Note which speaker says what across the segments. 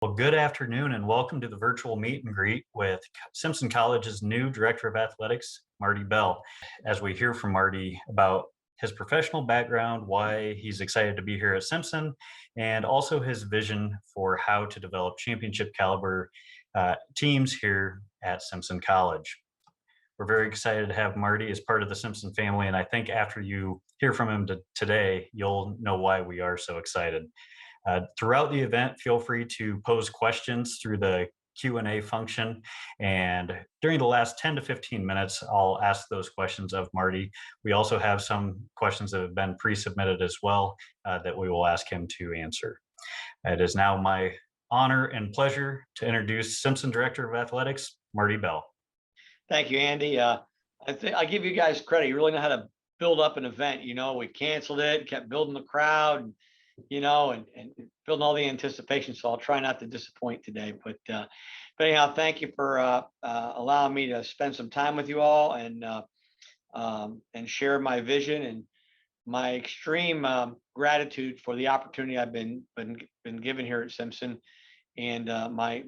Speaker 1: Well, good afternoon and welcome to the virtual meet and greet with Simpson College's new Director of Athletics, Marty Bell. As we hear from Marty about his professional background, why he's excited to be here at Simpson, and also his vision for how to develop championship caliber teams here at Simpson College. We're very excited to have Marty as part of the Simpson family, and I think after you hear from him today, you'll know why we are so excited. Throughout the event, feel free to pose questions through the Q&A function. And during the last 10 to 15 minutes, I'll ask those questions of Marty. We also have some questions that have been pre-submitted as well that we will ask him to answer. It is now my honor and pleasure to introduce Simpson Director of Athletics, Marty Bell.
Speaker 2: Thank you, Andy. I give you guys credit. You really know how to build up an event. We canceled it, kept building the crowd, and building all the anticipation. So I'll try not to disappoint today. But anyhow, thank you for allowing me to spend some time with you all and share my vision and my extreme gratitude for the opportunity I've been given here at Simpson, and my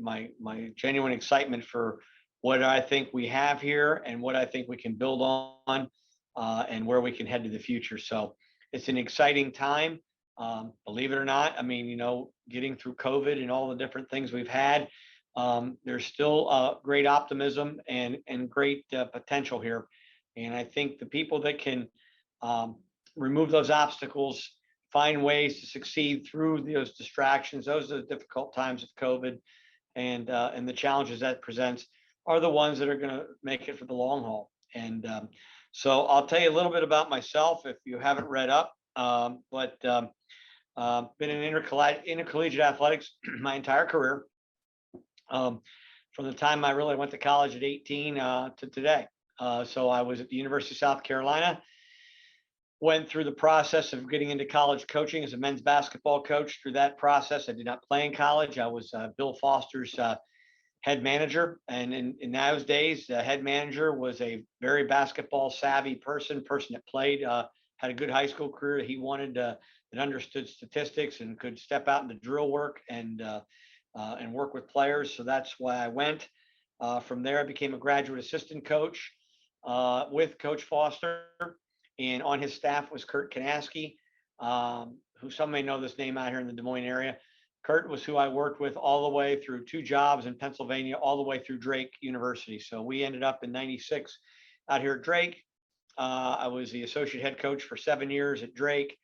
Speaker 2: genuine excitement for what I think we have here and what I think we can build on and where we can head to the future. So it's an exciting time. Believe it or not, getting through COVID and all the different things we've had, there's still great optimism and great potential here. And I think the people that can remove those obstacles, find ways to succeed through those distractions, those are the difficult times of COVID and the challenges that presents, are the ones that are going to make it for the long haul. And so I'll tell you a little bit about myself if you haven't read up. Been in intercollegiate athletics my entire career, from the time I really went to college at 18 to today. So I was at the University of South Carolina, went through the process of getting into college coaching as a men's basketball coach. Through that process, I did not play in college. I was Bill Foster's head manager. And in those days, the head manager was a very basketball savvy person that played, had a good high school career. He wanted that understood statistics and could step out into drill work and work with players. So that's why I went. From there, I became a graduate assistant coach with Coach Foster, and on his staff was Kurt Kanaski, who some may know this name out here in the Des Moines area. Kurt was who I worked with all the way through 2 jobs in Pennsylvania, all the way through Drake University. So we ended up in '96 out here at Drake. I was the associate head coach for 7 years at Drake,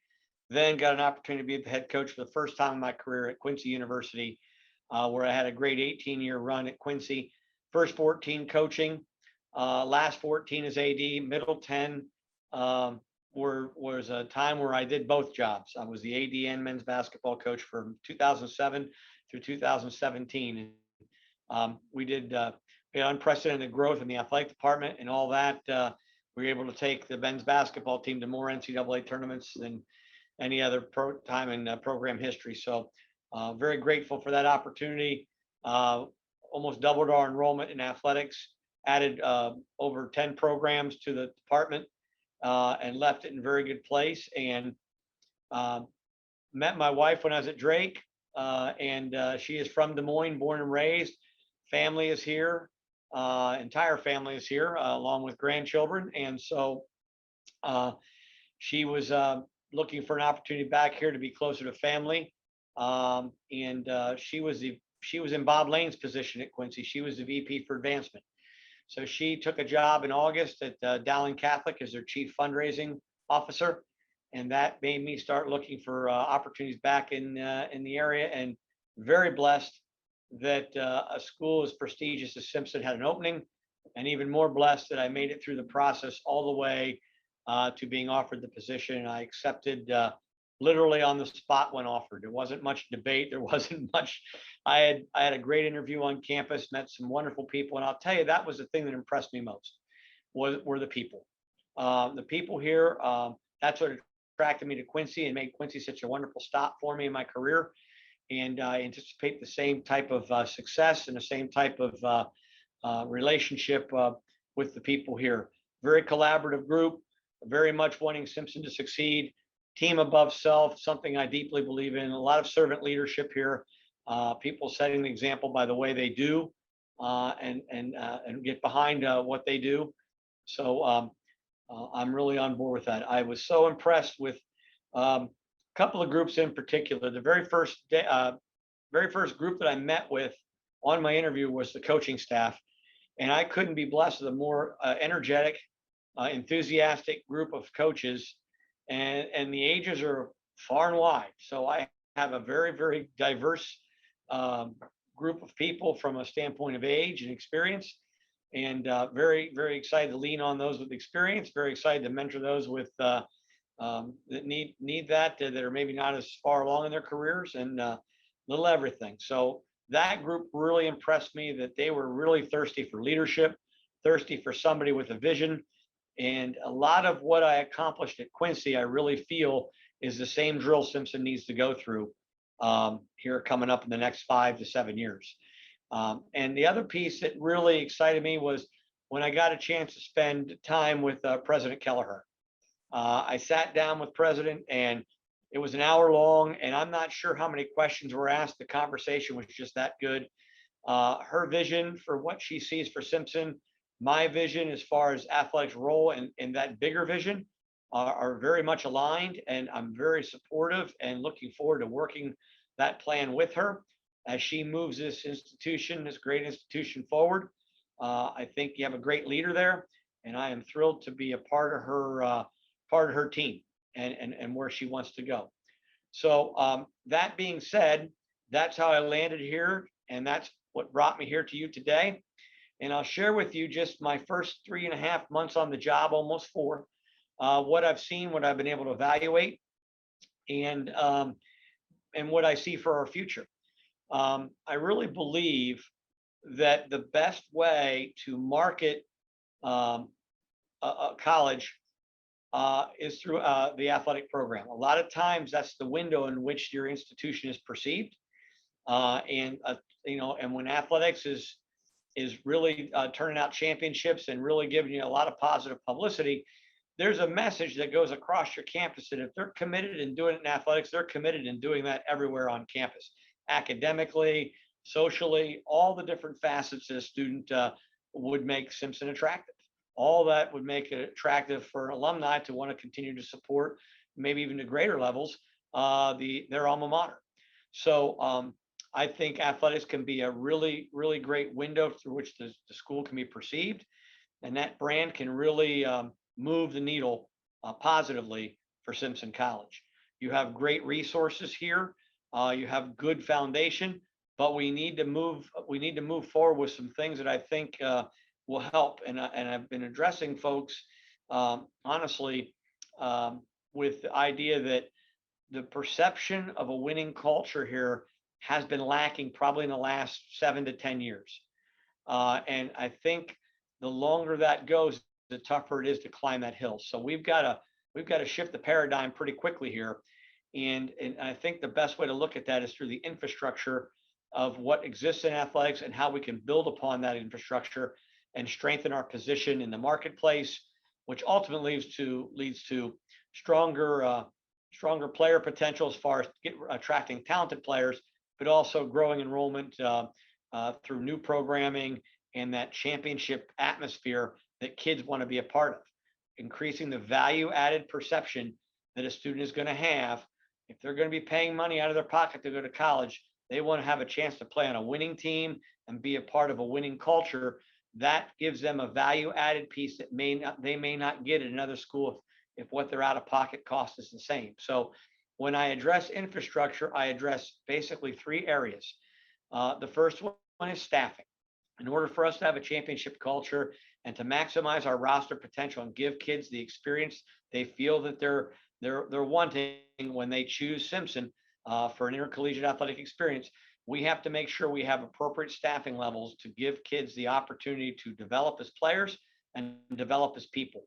Speaker 2: then got an opportunity to be the head coach for the first time in my career at Quincy University, where I had a great 18-year run at Quincy. First 14 coaching, last 14 as AD, middle 10 was a time where I did both jobs. I was the AD and men's basketball coach from 2007 through 2017. We had unprecedented growth in the athletic department and all that. We were able to take the men's basketball team to more NCAA tournaments than any other time in program history. So very grateful for that opportunity. Almost doubled our enrollment in athletics, added over 10 programs to the department, and left it in a very good place. And met my wife when I was at Drake, and she is from Des Moines, born and raised. Family is here. Entire family is here, along with grandchildren. And so she was looking for an opportunity back here to be closer to family. She was in Bob Lane's position at Quincy. She was the VP for advancement. So she took a job in August at Dowling Catholic as their chief fundraising officer. And that made me start looking for opportunities back in the area, and very blessed that a school as prestigious as Simpson had an opening, and even more blessed that I made it through the process all the way to being offered the position. And I accepted literally on the spot when offered. There wasn't much debate. There wasn't much. I had a great interview on campus, met some wonderful people. And I'll tell you, that was the thing that impressed me most were the people. The people here, that's what attracted me to Quincy and made Quincy such a wonderful stop for me in my career. And I anticipate the same type of success and the same type of relationship with the people here. Very collaborative group, very much wanting Simpson to succeed. Team above self, something I deeply believe in. A lot of servant leadership here. people setting the example by the way they do, and get behind what they do. So I'm really on board with that. I was so impressed with a couple of groups in particular. The very first day, very first group that I met with on my interview was the coaching staff, and I couldn't be blessed with a more energetic, enthusiastic group of coaches, and the ages are far and wide. So I have a very diverse um, group of people from a standpoint of age and experience, and very excited to lean on those with experience. Very excited to mentor those with that need that are maybe not as far along in their careers, and little everything. So that group really impressed me, that they were really thirsty for leadership, thirsty for somebody with a vision. And a lot of what I accomplished at Quincy, I really feel is the same drill Simpson needs to go through here coming up in the next 5 to 7 years. And the other piece that really excited me was when I got a chance to spend time with President Kelleher. I sat down with President, and it was an hour long, and I'm not sure how many questions were asked. The conversation was just that good. Her vision for what she sees for Simpson, my vision as far as athletics role, and that bigger vision are very much aligned, and I'm very supportive and looking forward to working that plan with her as she moves this institution, this great institution forward. I think you have a great leader there, and I am thrilled to be a part of her team, and where she wants to go. So that being said, that's how I landed here, and that's what brought me here to you today. And I'll share with you just my first 3.5 months on the job, almost 4, what I've seen, what I've been able to evaluate, and what I see for our future. I really believe that the best way to market a college is through the athletic program. A lot of times, that's the window in which your institution is perceived, and and when athletics is really turning out championships and really giving you a lot of positive publicity, there's a message that goes across your campus that if they're committed in doing it in athletics, they're committed in doing that everywhere on campus, academically, socially, all the different facets that a student would make Simpson attractive. All that would make it attractive for an alumni to want to continue to support, maybe even to greater levels, their alma mater. So I think athletics can be a really great window through which the school can be perceived, and that brand can really move the needle positively for Simpson College. You have great resources here. You have good foundation, but we need to move. We need to move forward with some things that I think will help. And I've been addressing folks honestly with the idea that the perception of a winning culture here has been lacking probably in the last 7 to 10 years. And I think the longer that goes, the tougher it is to climb that hill. So we've got to shift the paradigm pretty quickly here. And I think the best way to look at that is through the infrastructure of what exists in athletics and how we can build upon that infrastructure and strengthen our position in the marketplace, which ultimately leads to stronger player potential as far as attracting talented players, but also growing enrollment through new programming and that championship atmosphere that kids want to be a part of, increasing the value added perception that a student is going to have. If they're going to be paying money out of their pocket to go to college, they want to have a chance to play on a winning team and be a part of a winning culture. That gives them a value added piece that they may not get at another school if what their out of pocket cost is the same. So when I address infrastructure, I address basically 3 areas. The first one is staffing. In order for us to have a championship culture and to maximize our roster potential and give kids the experience they feel that they're wanting when they choose Simpson for an intercollegiate athletic experience, we have to make sure we have appropriate staffing levels to give kids the opportunity to develop as players and develop as people,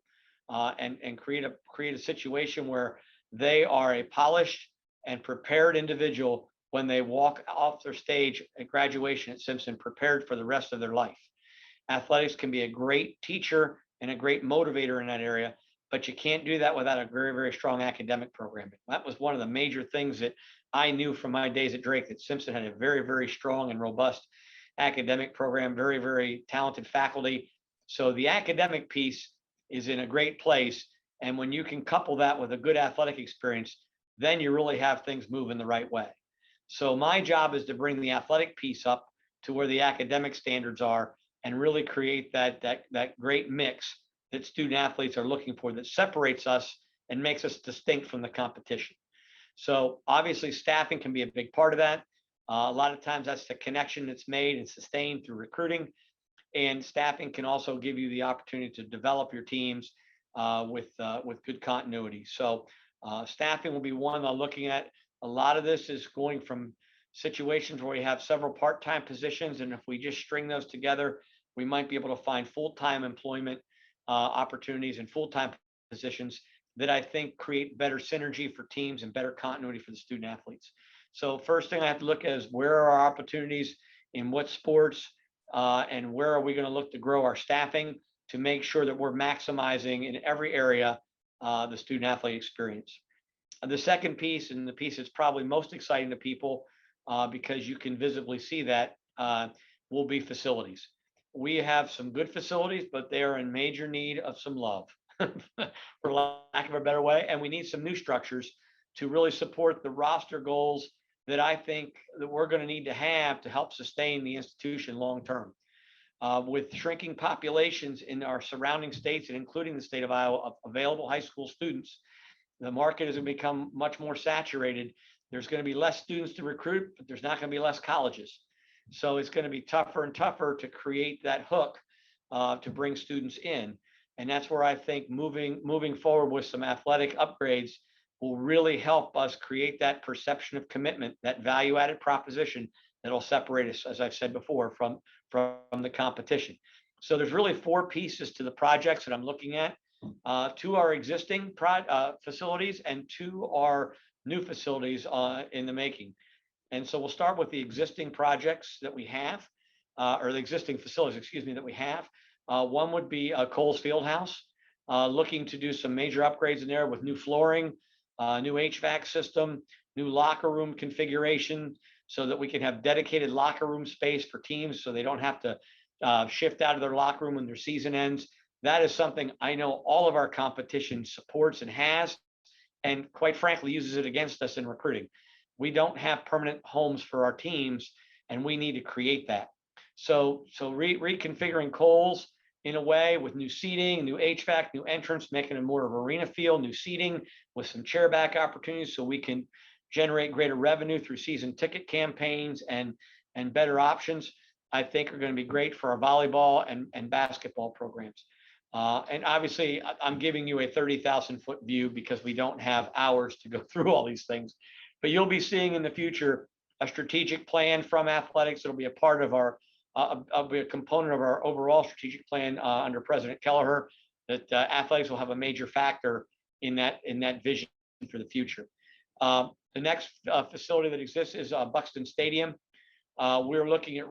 Speaker 2: and create a situation where they are a polished and prepared individual when they walk off their stage at graduation at Simpson, prepared for the rest of their life. Athletics can be a great teacher and a great motivator in that area, but you can't do that without a very strong academic program. That was one of the major things that I knew from my days at Drake that Simpson had a very, very strong and robust academic program, very, very talented faculty. So the academic piece is in a great place. And when you can couple that with a good athletic experience, then you really have things move in the right way. So my job is to bring the athletic piece up to where the academic standards are and really create that great mix that student athletes are looking for that separates us and makes us distinct from the competition. So obviously staffing can be a big part of that. A lot of times that's the connection that's made and sustained through recruiting, and staffing can also give you the opportunity to develop your teams with good continuity. So staffing will be one I'm looking at. A lot of this is going from situations where we have several part-time positions, and if we just string those together, we might be able to find full-time employment opportunities and full-time positions that I think create better synergy for teams and better continuity for the student athletes. So first thing I have to look at is where are our opportunities in what sports, and where are we going to look to grow our staffing to make sure that we're maximizing in every area the student athlete experience. The second piece, and the piece that's probably most exciting to people because you can visibly see that, will be facilities. We have some good facilities, but they are in major need of some love, for lack of a better way. And we need some new structures to really support the roster goals that I think that we're going to need to have to help sustain the institution long term. With shrinking populations in our surrounding states and including the state of Iowa of available high school students, the market has become much more saturated. There's going to be less students to recruit, but there's not going to be less colleges. So it's going to be tougher and tougher to create that hook to bring students in. And that's where I think moving forward with some athletic upgrades will really help us create that perception of commitment, that value added proposition that'll separate us, as I've said before, from the competition. So there's really four pieces to the projects that I'm looking at. Two are existing facilities and two are new facilities in the making. And so we'll start with the existing projects that we have, or the existing facilities, excuse me, that we have. One would be Coles Fieldhouse, looking to do some major upgrades in there with new flooring, new HVAC system, new locker room configuration, so that we can have dedicated locker room space for teams so they don't have to shift out of their locker room when their season ends. That is something I know all of our competition supports and has, and quite frankly, uses it against us in recruiting. We don't have permanent homes for our teams, and we need to create that. So reconfiguring Coles in a way with new seating, new HVAC, new entrance, making it more of arena feel, new seating with some chairback opportunities so we can generate greater revenue through season ticket campaigns and better options, I think are going to be great for our volleyball and basketball programs. And obviously, I'm giving you a 30,000-foot view because we don't have hours to go through all these things. But you'll be seeing in the future a strategic plan from athletics. It'll be a part of our, be a component of our overall strategic plan under President Kelleher. That athletics will have a major factor in that vision for the future. The next facility that exists is Buxton Stadium. We're looking at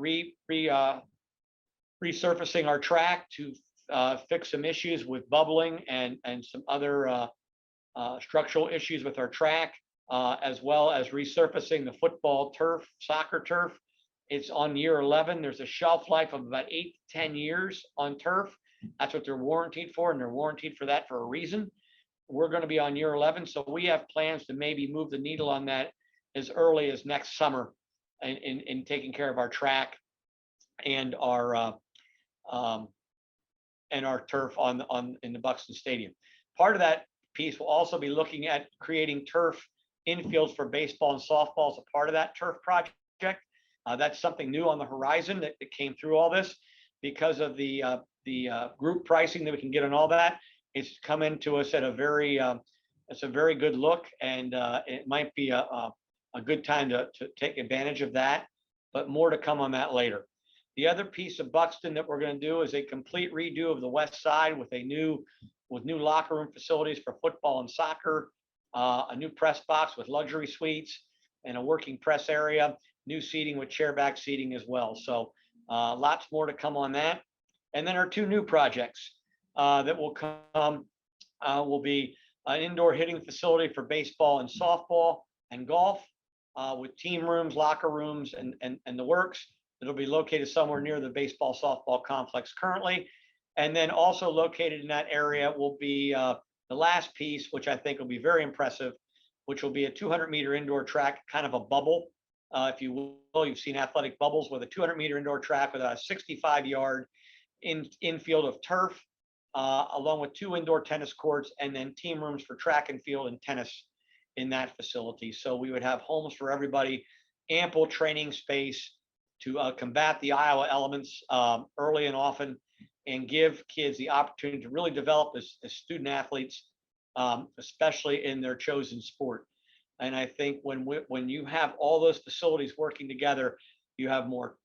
Speaker 2: resurfacing our track to fix some issues with bubbling and some other structural issues with our track, as well as resurfacing the football turf, soccer turf. It's on year 11. There's a shelf life of about 8 to 10 years on turf. That's what they're warranted for, and they're warranted for that for a reason. We're going to be on year 11, so we have plans to maybe move the needle on that as early as next summer in taking care of our track and our turf in the Buxton Stadium. Part of that piece will also be looking at creating turf infields for baseball and softball as a part of that turf project. That's something new on the horizon that came through all this because of the group pricing that we can get on all that. It's come into us at it's a very good look, and it might be a good time to take advantage of that, but more to come on that later. The other piece of Buxton that we're going to do is a complete redo of the west side with new locker room facilities for football and soccer, a new press box with luxury suites and a working press area, new seating with chairback seating as well. So lots more to come on that. And then our two new projects that will come will be an indoor hitting facility for baseball and softball and golf, with team rooms, locker rooms, and the works. It'll be located somewhere near the baseball softball complex currently. And then also located in that area will be the last piece, which I think will be very impressive, which will be a 200-meter indoor track, kind of a bubble, if you will. You've seen athletic bubbles with a 200-meter indoor track with a 65-yard infield of turf, along with 2 indoor tennis courts, and then team rooms for track and field and tennis in that facility. So we would have homes for everybody, ample training space to combat the Iowa elements early and often, and give kids the opportunity to really develop as student athletes, especially in their chosen sport. And I think when you have all those facilities working together, you have more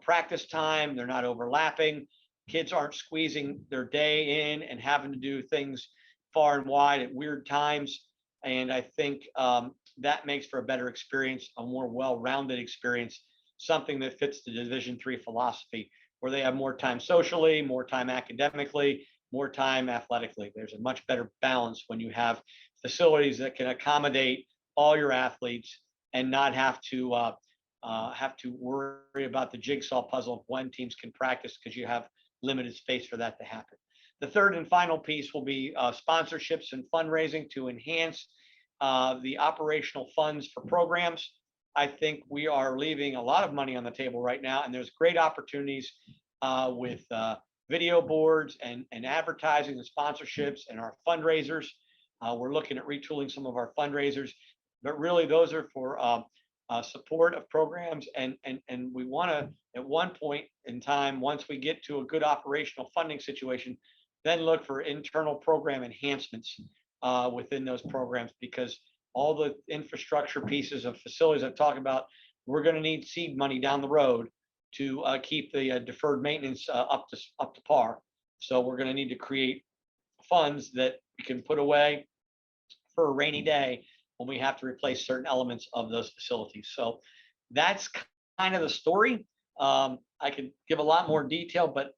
Speaker 2: practice time. They're not overlapping. Kids aren't squeezing their day in and having to do things far and wide at weird times. And I think that makes for a better experience, a more well-rounded experience, something that fits the Division III philosophy, where they have more time socially, more time academically, more time athletically. There's a much better balance when you have facilities that can accommodate all your athletes and not have to worry about the jigsaw puzzle of when teams can practice, because you have limited space for that to happen. The third and final piece will be sponsorships and fundraising to enhance the operational funds for programs. I think we are leaving a lot of money on the table right now, and there's great opportunities with video boards and advertising and sponsorships and our fundraisers. We're looking at retooling some of our fundraisers, but really those are for support of programs. And we want to, at one point in time, once we get to a good operational funding situation, then look for internal program enhancements within those programs, because all the infrastructure pieces of facilities I've talked about, we're going to need seed money down the road to keep the deferred maintenance up to par. So we're going to need to create funds that we can put away for a rainy day when we have to replace certain elements of those facilities. So that's kind of the story. I could give a lot more detail, but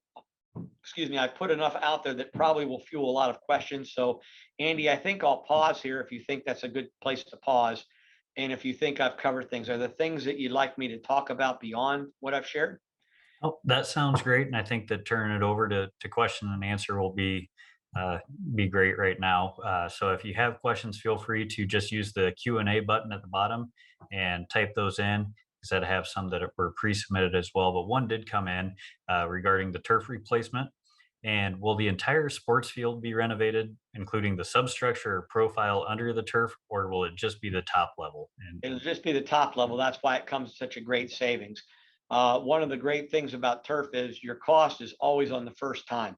Speaker 2: excuse me, I put enough out there that probably will fuel a lot of questions. So Andy, I think I'll pause here if you think that's a good place to pause. And if you think I've covered things, are there things that you'd like me to talk about beyond what I've shared?
Speaker 1: Oh, that sounds great. And I think that turning it over to question and answer will be great right now. So if you have questions, feel free to just use the Q&A button at the bottom and type those in, because I have some that were pre-submitted as well. But one did come in regarding the turf replacement. And will the entire sports field be renovated, including the substructure or profile under the turf, or will it just be the top level?
Speaker 2: It'll just be the top level. That's why it comes such a great savings. One of the great things about turf is your cost is always on the first time,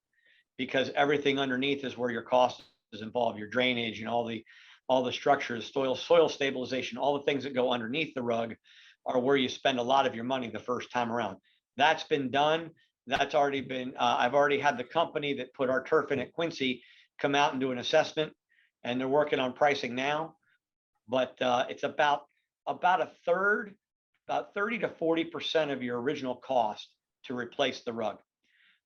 Speaker 2: because everything underneath is where your cost is involved, your drainage and all the structures, soil stabilization, all the things that go underneath the rug are where you spend a lot of your money the first time around. That's been done. That's already been, I've already had the company that put our turf in at Quincy come out and do an assessment, and they're working on pricing now. But it's about a third, about 30 to 40% of your original cost to replace the rug.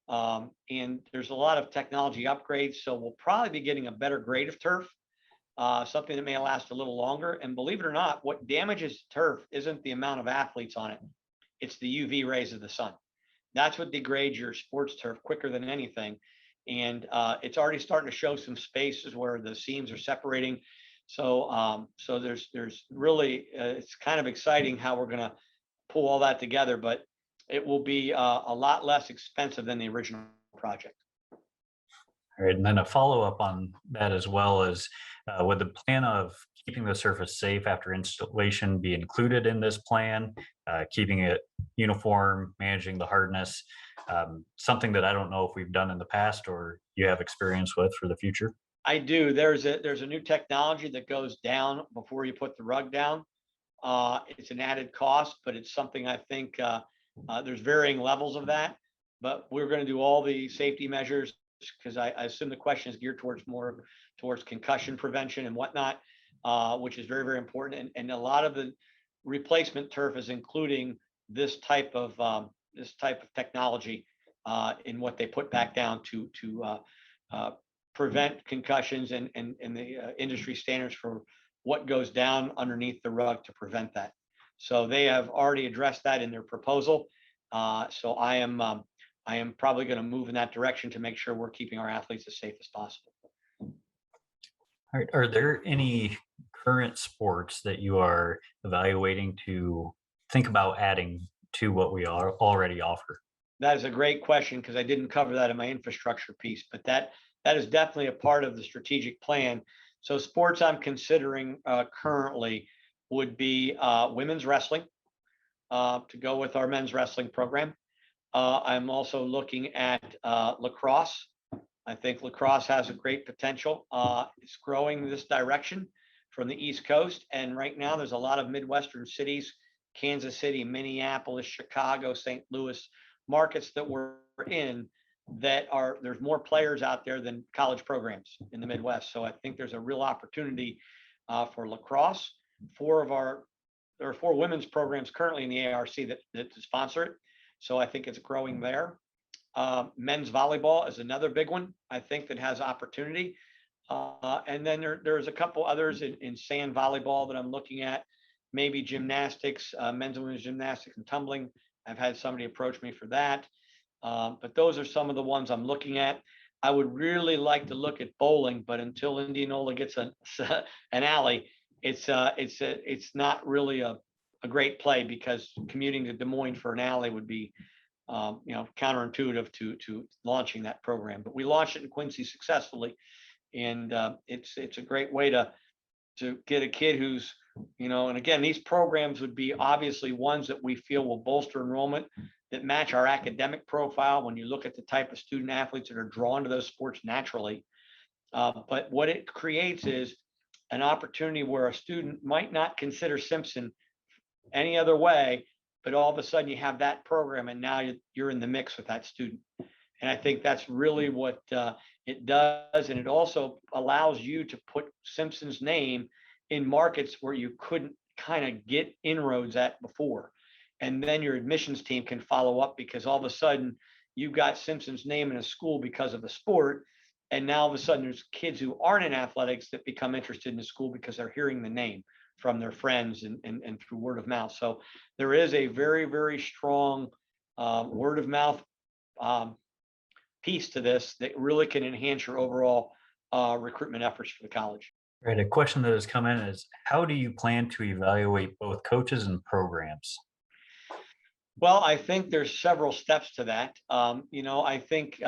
Speaker 2: And there's a lot of technology upgrades, so we'll probably be getting a better grade of turf, something that may last a little longer. And believe it or not, what damages turf isn't the amount of athletes on it, it's the UV rays of the sun. That's what degrades your sports turf quicker than anything. And it's already starting to show some spaces where the seams are separating. So there's really, it's kind of exciting how we're going to pull all that together, but it will be a lot less expensive than the original project.
Speaker 1: All right, and then a follow-up on that as well is, would the plan of keeping the surface safe after installation be included in this plan, keeping it uniform, managing the hardness, something that I don't know if we've done in the past or you have experience with for the future?
Speaker 2: I do. There's a new technology that goes down before you put the rug down. It's an added cost, but it's something I think there's varying levels of that. But we're going to do all the safety measures, because I assume the question is geared towards concussion prevention and whatnot, which is very, very important. And a lot of the replacement turf is including this type of technology in what they put back down to prevent concussions and the industry standards for what goes down underneath the rug to prevent that. So they have already addressed that in their proposal. So I am probably going to move in that direction to make sure we're keeping our athletes as safe as possible.
Speaker 1: Are there any current sports that you are evaluating to think about adding to what we are already offer?
Speaker 2: That is a great question because I didn't cover that in my infrastructure piece, but that is definitely a part of the strategic plan. So sports I'm considering currently would be women's wrestling to go with our men's wrestling program. I'm also looking at lacrosse. I think lacrosse has a great potential. It's growing this direction from the East Coast. And right now, there's a lot of Midwestern cities, Kansas City, Minneapolis, Chicago, St. Louis, markets that we're in that are, there's more players out there than college programs in the Midwest. So I think there's a real opportunity for lacrosse. There are 4 women's programs currently in the ARC that sponsor it. So I think it's growing there. Men's volleyball is another big one, I think, that has opportunity. And then there's a couple others in sand volleyball that I'm looking at, maybe gymnastics, men's and women's gymnastics and tumbling. I've had somebody approach me for that. But those are some of the ones I'm looking at. I would really like to look at bowling, but until Indianola gets an alley, it's not really a great play because commuting to Des Moines for an alley would be counterintuitive to launching that program. But we launched it in Quincy successfully, and it's a great way to get a kid who's and again, these programs would be obviously ones that we feel will bolster enrollment that match our academic profile when you look at the type of student athletes that are drawn to those sports naturally. But what it creates is an opportunity where a student might not consider Simpson any other way, but all of a sudden you have that program and now you're in the mix with that student. And I think that's really what it does. And it also allows you to put Simpson's name in markets where you couldn't kind of get inroads at before. And then your admissions team can follow up because all of a sudden you've got Simpson's name in a school because of the sport. And now all of a sudden there's kids who aren't in athletics that become interested in the school because they're hearing the name from their friends and through word of mouth. So there is a very, very strong word of mouth piece to this that really can enhance your overall recruitment efforts for the college.
Speaker 1: Right. A question that has come in is, how do you plan to evaluate both coaches and programs?
Speaker 2: Well, I think there's several steps to that. I think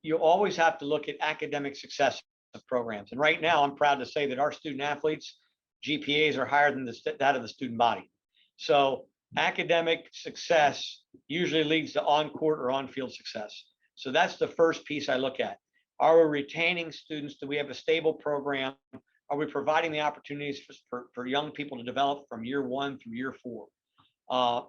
Speaker 2: you always have to look at academic success of programs. And right now, I'm proud to say that our student athletes GPAs are higher than that of the student body. So academic success usually leads to on-court or on-field success. So that's the first piece I look at. Are we retaining students? Do we have a stable program? Are we providing the opportunities for young people to develop from year 1 through year 4?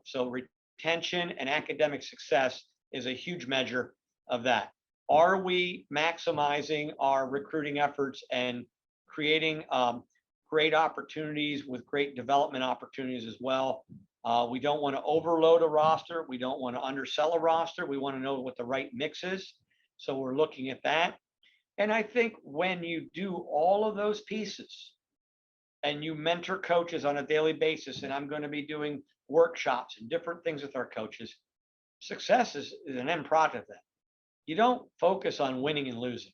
Speaker 2: So retention and academic success is a huge measure of that. Are we maximizing our recruiting efforts and creating great opportunities with great development opportunities as well? We don't want to overload a roster. We don't want to undersell a roster. We want to know what the right mix is. So we're looking at that. And I think when you do all of those pieces and you mentor coaches on a daily basis, and I'm going to be doing workshops and different things with our coaches, success is an end product of that. You don't focus on winning and losing.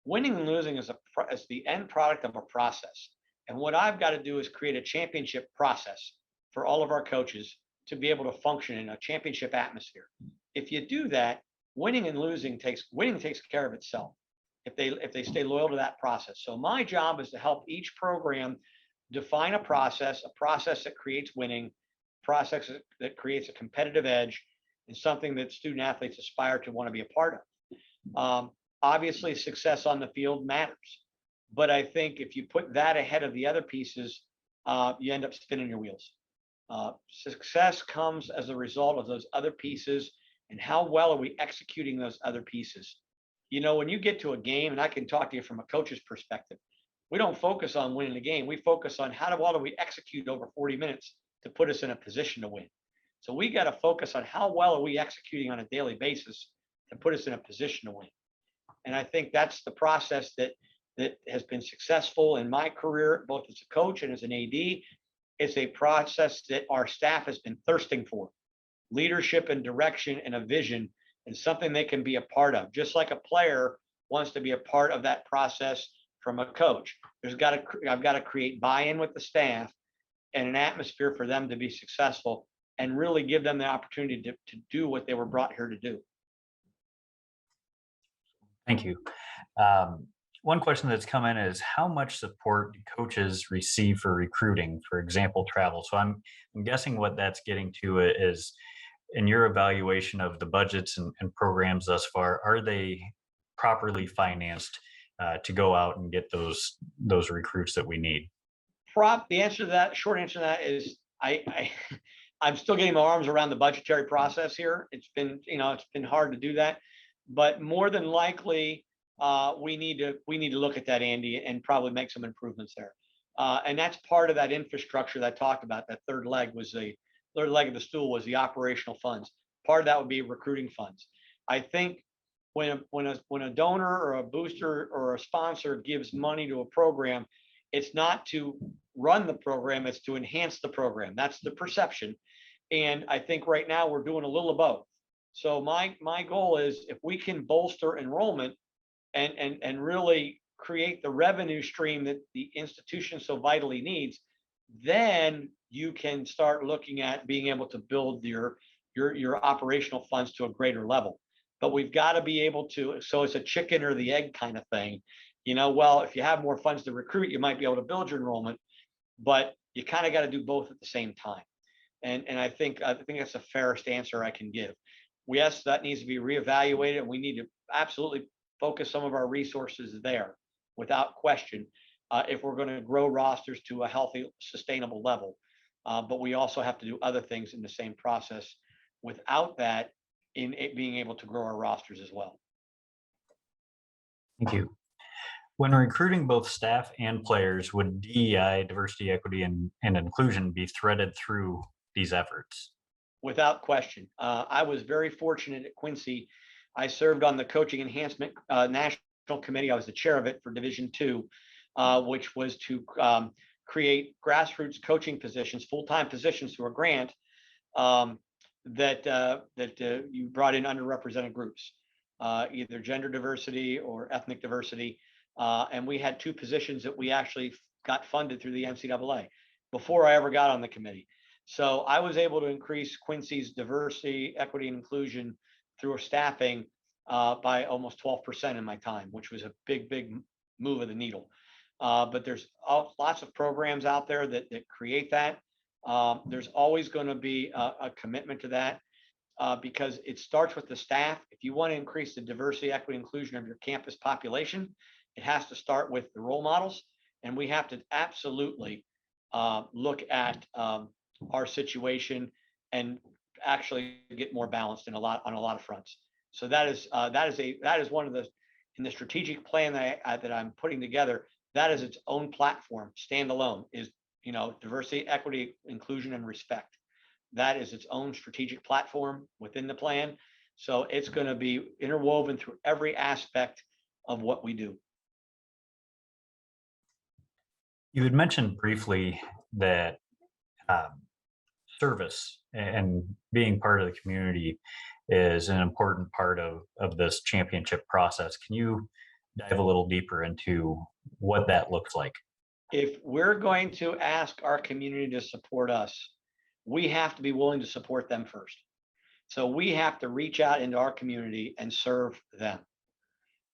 Speaker 2: Winning and losing is the end product of a process. And what I've got to do is create a championship process for all of our coaches to be able to function in a championship atmosphere. If you do that, winning takes care of itself if they stay loyal to that process. So my job is to help each program define a process that creates winning, process that creates a competitive edge, and something that student athletes aspire to want to be a part of. Obviously, success on the field matters, but I think if you put that ahead of the other pieces, you end up spinning your wheels. Success comes as a result of those other pieces and how well are we executing those other pieces. When you get to a game, and I can talk to you from a coach's perspective, we don't focus on winning the game. We focus on how well do we execute over 40 minutes to put us in a position to win. So we got to focus on how well are we executing on a daily basis to put us in a position to win. And I think that's the process that has been successful in my career, both as a coach and as an AD. It's a process that our staff has been thirsting for. Leadership and direction and a vision and something they can be a part of, just like a player wants to be a part of that process from a coach. I've got to create buy-in with the staff and an atmosphere for them to be successful and really give them the opportunity to do what they were brought here to do.
Speaker 1: Thank you. One question that's come in is how much support do coaches receive for recruiting, for example, travel? So I'm guessing what that's getting to is in your evaluation of the budgets and programs thus far, are they properly financed to go out and get those recruits that we need?
Speaker 2: The answer to that, short answer to that is I'm still getting my arms around the budgetary process here. It's been hard to do that, but more than likely, we need to look at that, Andy, and probably make some improvements there. And that's part of that infrastructure that I talked about. That third leg of the stool was the operational funds. Part of that would be recruiting funds. I think when a donor or a booster or a sponsor gives money to a program, it's not to run the program, it's to enhance the program. That's the perception. And I think right now we're doing a little of both. So my goal is if we can bolster enrollment and really create the revenue stream that the institution so vitally needs, then you can start looking at being able to build your operational funds to a greater level. But we've got to be able to, so it's a chicken or the egg kind of thing. Well, if you have more funds to recruit, you might be able to build your enrollment, but you kind of got to do both at the same time. And I think that's the fairest answer I can give. Yes, that needs to be reevaluated, and we need to absolutely focus some of our resources there without question, if we're going to grow rosters to a healthy, sustainable level. But we also have to do other things in the same process without that in it being able to grow our rosters as well.
Speaker 1: Thank you. When recruiting both staff and players, would DEI, diversity, equity, and inclusion be threaded through these efforts?
Speaker 2: Without question. I was very fortunate at Quincy. I served on the Coaching Enhancement National Committee. I was the chair of it for Division II, which was to create grassroots coaching positions, full-time positions through a grant that you brought in underrepresented groups, either gender diversity or ethnic diversity. And we had 2 positions that we actually got funded through the NCAA before I ever got on the committee. So I was able to increase Quincy's diversity, equity, and inclusion through staffing by almost 12% in my time, which was a big move of the needle. But there's lots of programs out there that create that. There's always going to be a commitment to that because it starts with the staff. If you want to increase the diversity, equity, inclusion of your campus population, it has to start with the role models. And we have to absolutely look at our situation and actually get more balanced on a lot of fronts. So that is one of the, in the strategic plan that I'm putting together, that is its own platform, standalone, is diversity, equity, inclusion, and respect. That is its own strategic platform within the plan. So it's going to be interwoven through every aspect of what we do.
Speaker 1: You had mentioned briefly that service and being part of the community is an important part of this championship process. Can you dive a little deeper into what that looks like?
Speaker 2: If we're going to ask our community to support us, we have to be willing to support them first. So we have to reach out into our community and serve them.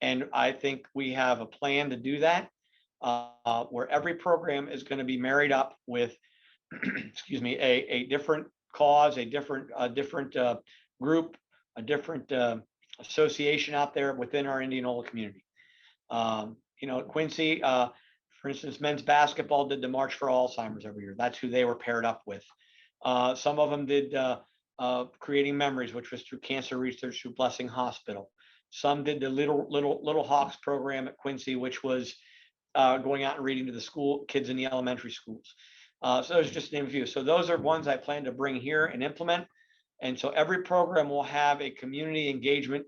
Speaker 2: And I think we have a plan to do that, where every program is going to be married up with, excuse me, a different cause, a different group, a different association out there within our Indianola community. At Quincy, for instance, men's basketball did the March for Alzheimer's every year. That's who they were paired up with. Some of them did Creating Memories, which was through cancer research through Blessing Hospital. Some did the Little Hawks program at Quincy, which was going out and reading to the school kids in the elementary schools. So there's just to name a few. So those are ones I plan to bring here and implement. And so every program will have a community engagement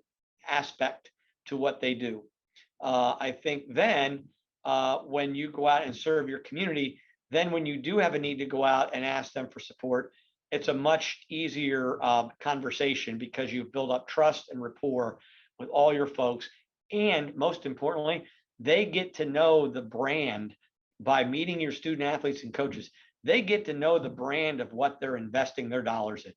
Speaker 2: aspect to what they do. I think then when you go out and serve your community, then when you do have a need to go out and ask them for support, it's a much easier conversation because you've built up trust and rapport with all your folks. And most importantly, they get to know the brand by meeting your student athletes and coaches. They get to know the brand of what they're investing their dollars in.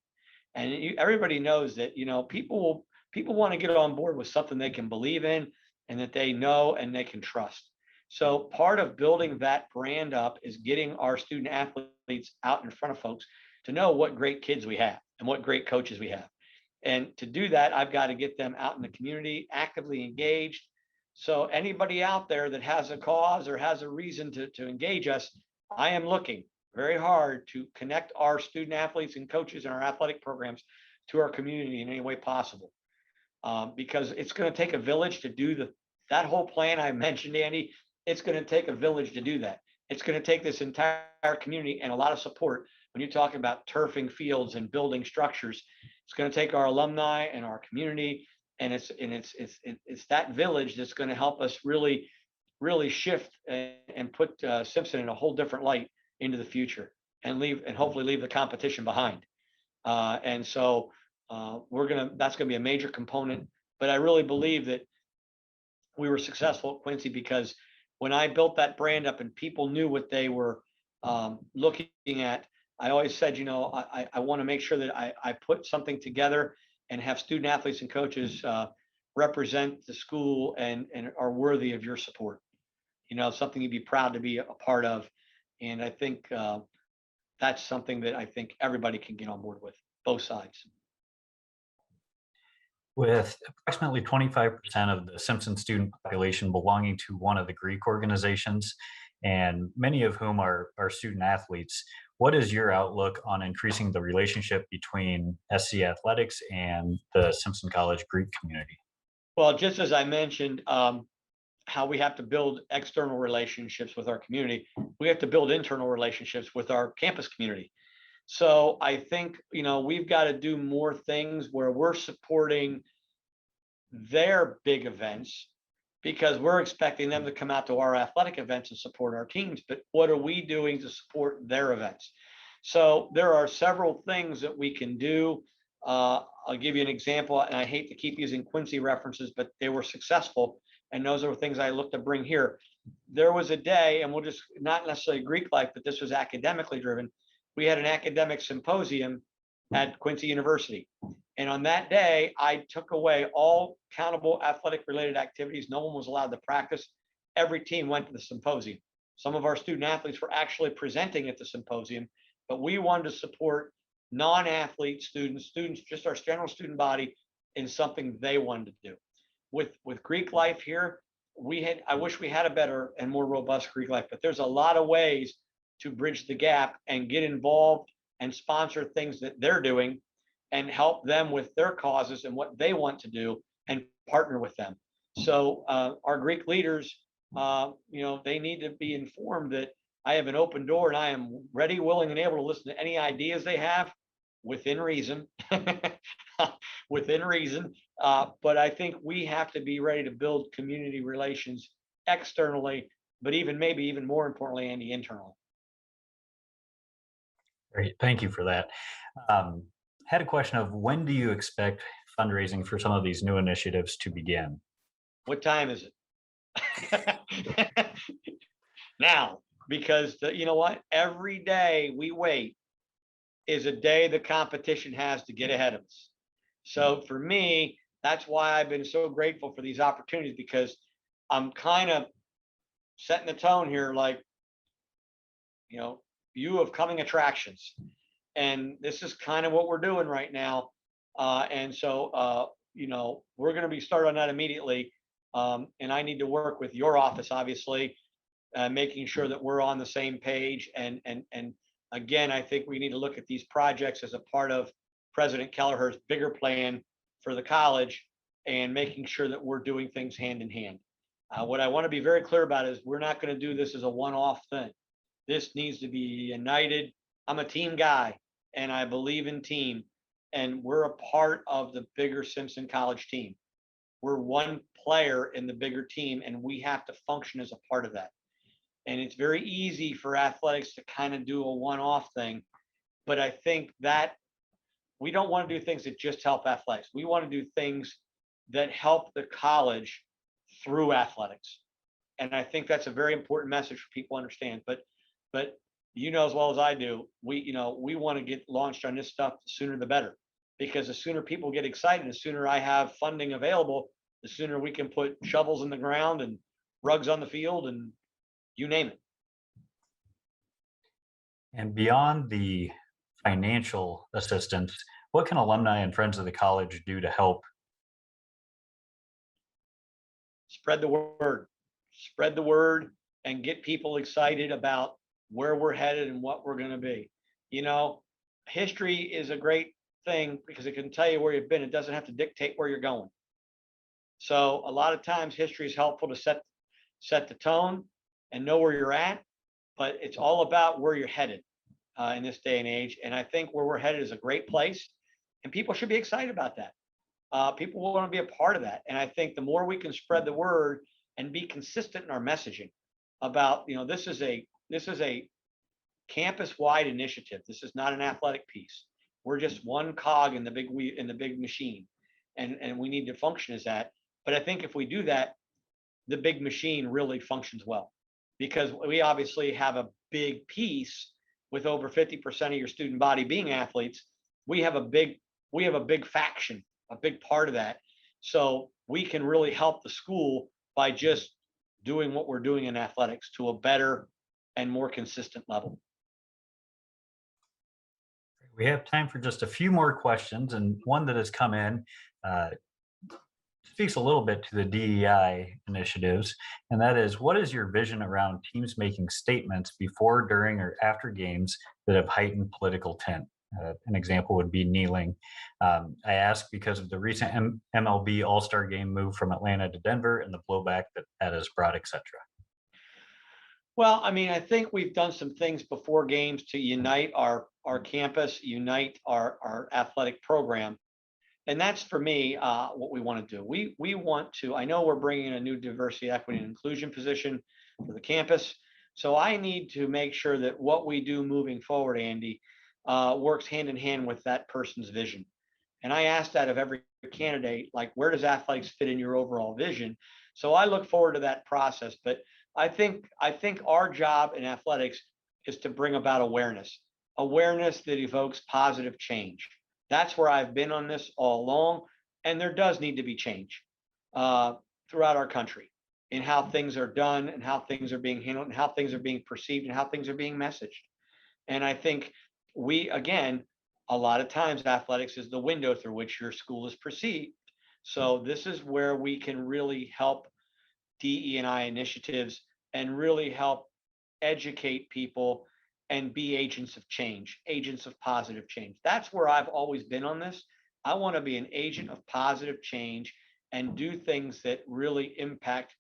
Speaker 2: And everybody knows that, people want to get on board with something they can believe in and that they know and they can trust. So part of building that brand up is getting our student athletes out in front of folks to know what great kids we have and what great coaches we have. And to do that, I've got to get them out in the community, actively engaged. So anybody out there that has a cause or has a reason to engage us, I am looking very hard to connect our student athletes and coaches in our athletic programs to our community in any way possible. Because it's going to take a village to do that whole plan I mentioned, Andy. It's going to take a village to do that. It's going to take this entire community and a lot of support. When you're talking about turfing fields and building structures, it's going to take our alumni and our community, and it's that village that's going to help us really shift and put Simpson in a whole different light into the future, and hopefully leave the competition behind. And so that's going to be a major component. But I really believe that we were successful at Quincy because when I built that brand up and people knew what they were looking at, I always said, I want to make sure that I put something together and have student athletes and coaches represent the school and are worthy of your support. Something you'd be proud to be a part of. And I think that's something that I think everybody can get on board with, both sides.
Speaker 1: With approximately 25% of the Simpson student population belonging to one of the Greek organizations, and many of whom are student athletes, what is your outlook on increasing the relationship between SC Athletics and the Simpson College Greek community?
Speaker 2: Well, just as I mentioned, how we have to build external relationships with our community, we have to build internal relationships with our campus community. So I think, we've got to do more things where we're supporting their big events because we're expecting them to come out to our athletic events and support our teams. But what are we doing to support their events? So there are several things that we can do. I'll give you an example, and I hate to keep using Quincy references, but they were successful. And those are things I look to bring here. There was a day, and we'll just not necessarily Greek life, but this was academically driven. We had an academic symposium at Quincy University. And on that day, I took away all countable athletic related activities. No one was allowed to practice. Every team went to the symposium. Some of our student athletes were actually presenting at the symposium, but we wanted to support non-athlete students, just our general student body in something they wanted to do. With Greek life here, I wish we had a better and more robust Greek life, but there's a lot of ways to bridge the gap and get involved and sponsor things that they're doing and help them with their causes and what they want to do and partner with them. So our Greek leaders, they need to be informed that I have an open door and I am ready, willing, and able to listen to any ideas they have within reason. Within reason. But I think we have to be ready to build community relations externally, but maybe even more importantly, Andy, internally.
Speaker 1: Great, thank you for that. Had a question of when do you expect fundraising for some of these new initiatives to begin?
Speaker 2: What time is it? Now, because you know what? Every day we wait is a day the competition has to get ahead of us. So for me, that's why I've been so grateful for these opportunities, because I'm kind of setting the tone here, like, view of coming attractions. And this is kind of what we're doing right now. And so, we're going to be starting on that immediately. And I need to work with your office, obviously, making sure that we're on the same page. And again, I think we need to look at these projects as a part of President Kelleher's bigger plan for the college and making sure that we're doing things hand in hand. What I want to be very clear about is we're not going to do this as a one-off thing. This needs to be united. I'm a team guy and I believe in team, and we're a part of the bigger Simpson College team. We're one player in the bigger team and we have to function as a part of that. And it's very easy for athletics to kind of do a one-off thing. But I think that we don't want to do things that just help athletics. We want to do things that help the college through athletics. And I think that's a very important message for people to understand. But you know as well as I do, we want to get launched on this stuff, the sooner the better. Because the sooner people get excited, the sooner I have funding available, the sooner we can put shovels in the ground and rugs on the field and you name it.
Speaker 1: And beyond the financial assistance, what can alumni and friends of the college do to help?
Speaker 2: Spread the word, spread the word, and get people excited about where we're headed and what we're going to be. You know, history is a great thing because it can tell you where you've been. It doesn't have to dictate where you're going. So a lot of times history is helpful to set the tone and know where you're at, but it's all about where you're headed in this day and age. And I think where we're headed is a great place, and people should be excited about that. People will want to be a part of that. And I think the more we can spread the word and be consistent in our messaging about, this is a campus-wide initiative. This is not an athletic piece. We're just one cog in the big machine, and we need to function as that. But I think if we do that, the big machine really functions well, because we obviously have a big piece with over 50% of your student body being athletes. We have a big faction, a big part of that. So we can really help the school by just doing what we're doing in athletics to a better and more consistent level.
Speaker 1: We have time for just a few more questions, and one that has come in uh, speaks a little bit to the DEI initiatives, and that is, what is your vision around teams making statements before, during, or after games that have heightened political tint? An example would be kneeling. I ask because of the recent MLB All-Star Game move from Atlanta to Denver and the blowback that has brought, etc.
Speaker 2: Well, I mean, I think we've done some things before games to unite our campus, unite our athletic program. And that's for me what we want to do. We want to. I know we're bringing in a new diversity, equity, and inclusion position for the campus. So I need to make sure that what we do moving forward, Andy, works hand in hand with that person's vision. And I ask that of every candidate, like, where does athletics fit in your overall vision? So I look forward to that process. But I think our job in athletics is to bring about awareness that evokes positive change. That's where I've been on this all along, and there does need to be change throughout our country in how things are done and how things are being handled and how things are being perceived and how things are being messaged. And I think again, a lot of times athletics is the window through which your school is perceived. So this is where we can really help DE&I initiatives and really help educate people and be agents of change, agents of positive change. That's where I've always been on this. I want to be an agent of positive change and do things that really impact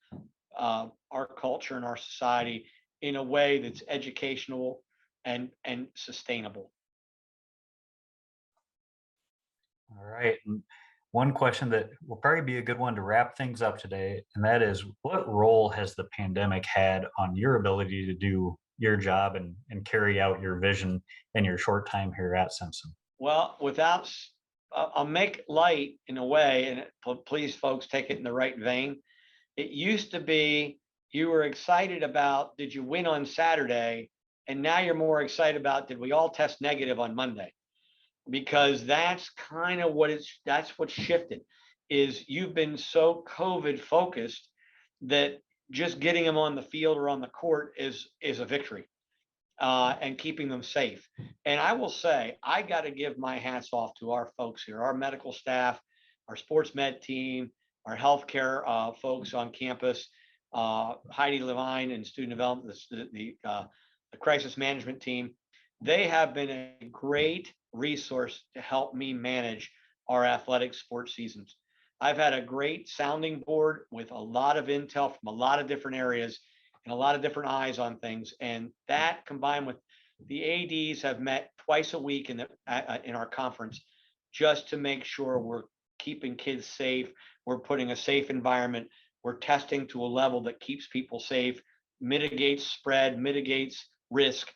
Speaker 2: our culture and our society in a way that's educational and sustainable.
Speaker 1: All right. And one question that will probably be a good one to wrap things up today, and that is, what role has the pandemic had on your ability to do your job and carry out your vision in your short time here at Simpson?
Speaker 2: Well, I'll make light in a way, and please, folks, take it in the right vein. It used to be you were excited about, did you win on Saturday? And now you're more excited about, did we all test negative on Monday? Because that's kind of that's what's shifted, is you've been so COVID focused that just getting them on the field or on the court is a victory, and keeping them safe. And I will say, I got to give my hats off to our folks here, our medical staff, our sports med team, our healthcare folks on campus, Heidi Levine and student development, the crisis management team. They have been a great resource to help me manage our athletic sports seasons. I've had a great sounding board with a lot of intel from a lot of different areas and a lot of different eyes on things. And that, combined with the ADs, have met twice a week in our conference just to make sure we're keeping kids safe. We're putting a safe environment. We're testing to a level that keeps people safe. mitigates spread, mitigates risk,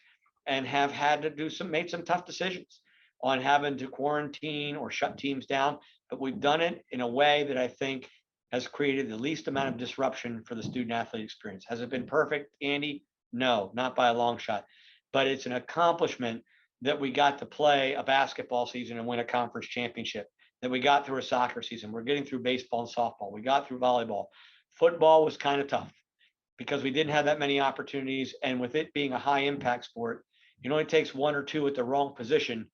Speaker 2: and have had to made some tough decisions on having to quarantine or shut teams down. But we've done it in a way that I think has created the least amount of disruption for the student athlete experience. Has it been perfect, Andy? No, not by a long shot. But it's an accomplishment that we got to play a basketball season and win a conference championship, that we got through a soccer season. We're getting through baseball and softball. We got through volleyball. Football was kind of tough because we didn't have that many opportunities. And with it being a high impact sport, it only takes one or two at the wrong position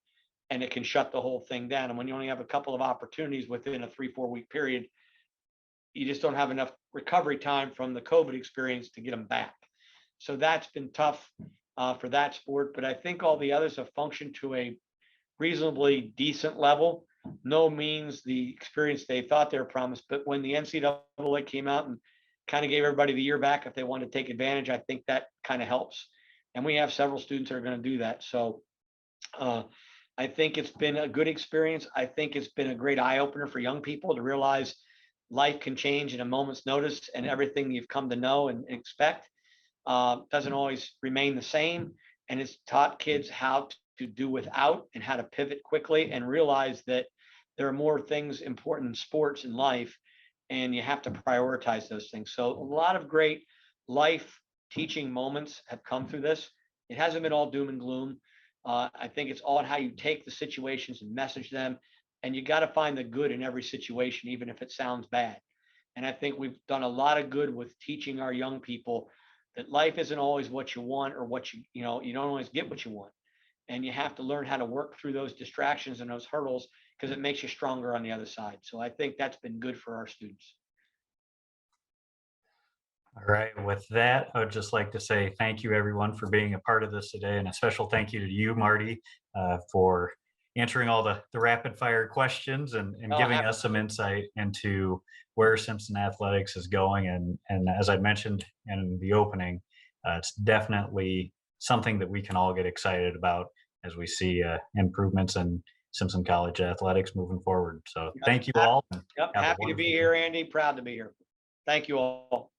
Speaker 2: and it can shut the whole thing down. And when you only have a couple of opportunities within a 3-4 week period, you just don't have enough recovery time from the COVID experience to get them back. So that's been tough for that sport. But I think all the others have functioned to a reasonably decent level. No means the experience they thought they were promised. But when the NCAA came out and kind of gave everybody the year back if they wanted to take advantage, I think that kind of helps. And we have several students that are going to do that. So I think it's been a good experience. I think it's been a great eye opener for young people to realize life can change in a moment's notice, and everything you've come to know and expect doesn't always remain the same. And it's taught kids how to do without and how to pivot quickly and realize that there are more things important in sports and life, and you have to prioritize those things. So a lot of great life teaching moments have come through this. It hasn't been all doom and gloom. I think it's all how you take the situations and message them. And you got to find the good in every situation, even if it sounds bad. And I think we've done a lot of good with teaching our young people that life isn't always what you want or what you don't always get what you want. And you have to learn how to work through those distractions and those hurdles because it makes you stronger on the other side. So I think that's been good for our students.
Speaker 1: All right. With that, I would just like to say thank you, everyone, for being a part of this today. And a special thank you to you, Marty, for answering all the rapid fire questions and giving us some insight into where Simpson athletics is going. And as I mentioned in the opening, it's definitely something that we can all get excited about as we see improvements in Simpson College athletics moving forward. So thank you all.
Speaker 2: Yep. Happy to be here, Andy. Proud to be here. Thank you all.